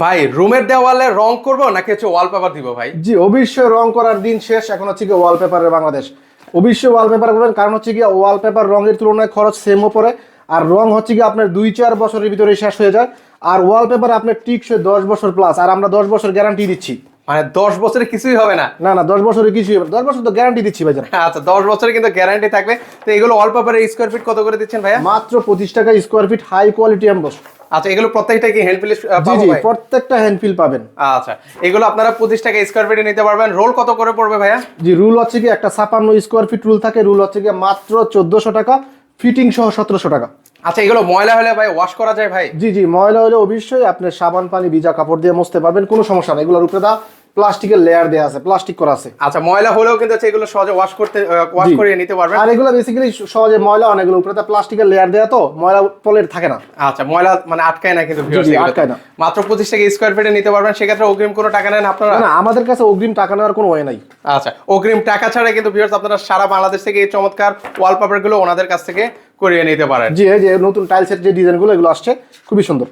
ভাই রুমের দেওয়ালে রং করবো নাকি হচ্ছে ওয়ালপেপার দিব ভাই? জি অবশ্যই রং করার দিন শেষ, এখন হচ্ছে কি ওয়ালপেপারের বাংলাদেশ। অবশ্যই ওয়ালপেপার করবেন, কারণ হচ্ছে কি ওয়ালপেপার রঙের তুলনায় খরচ সেমও পড়ে, আর রং হচ্ছে কি আপনার 2-4 বছরের ভিতরে শেষ হয়ে যায়। আর ওয়ালপেপার আপনার টিকছে 10 বছর প্লাস, আর আমরা 10 বছর গ্যারান্টি দিচ্ছি। মানে 10 বছরে কিছুই হবে না? না না, 10 বছরে কিছুই হবে না, 10 বছর তো গ্যারান্টি দিচ্ছি ভাইজান। আচ্ছা 10 বছরে কিন্তু গ্যারান্টি থাকবে। তো এগুলো ওয়ালপেপারের স্কোয়ার ফিট কত করে দিচ্ছেন ভাইয়া? মাত্র 25 টাকা square feet, high quality emboss. আচ্ছা এগুলো প্রত্যেকটা কি হ্যান্ড ফিল জি পাবো জি, ভাই? প্রত্যেকটা হ্যান্ডফিল পাবেন। আচ্ছা এগুলো আপনারা 25 টাকা স্কোয়ার ফিটে নিতে পারবেন। রোল কত করে পড়বে ভাইয়া? জি রুল হচ্ছে কি একটা 56 স্কোয়ার ফিট রুল থাকে, রুল হচ্ছে কি মাত্র 1400 টাকা, ফিটিং সহ 1700 টাকা। আচ্ছা এগুলো ময়লা হলে ভাই ওয়াশ করা যায় ভাই? জি জি, ময়লা হলে অবশ্যই আপনি সাবান পানি ভিজা কাপড় দিয়ে মুছতে পারবেন, কোনো সমস্যা নেই। এগুলোর উপরে প্লাস্টিকের লেয়ার দেওয়া আছে, প্লাস্টিক করা আছে। আচ্ছা ময়লা হলেও কিন্তু হচ্ছে এগুলো সহজে ওয়াশ জি। করিয়ে নিতে পারবেন। আর এগুলো বেসিক্যালি সহজে ময়লা অনেকগুলো উপরে প্লাস্টিকের লেয়ার দেওয়া, তো ময়লা পলের থাকে না। আচ্ছা ময়লা মানে আটকায় না কিন্তু viewers জি, এগুলোতে। আটকায় না। মাত্র 25 টাকা স্কোয়ার ফিটে নিতে পারবেন। সেক্ষেত্রে অগ্রিম কোনো টাকা নেন আপনারা? না, আমাদের কাছে অগ্রিম টাকা নেওয়ার কোনো ওয়ে নাই। আচ্ছা অগ্রিম টাকা ছাড়া কিন্তু ভিউয়ার্স আপনারা সারা বাংলাদেশ থেকে এই চমৎকার ওয়ালপেপার গুলো ওনাদের কাছ থেকে করিয়ে নিতে পারেন। জি, এই যে নতুন টাইলসের যে ডিজাইনগুলো এগুলো আসছে খুবই সুন্দর।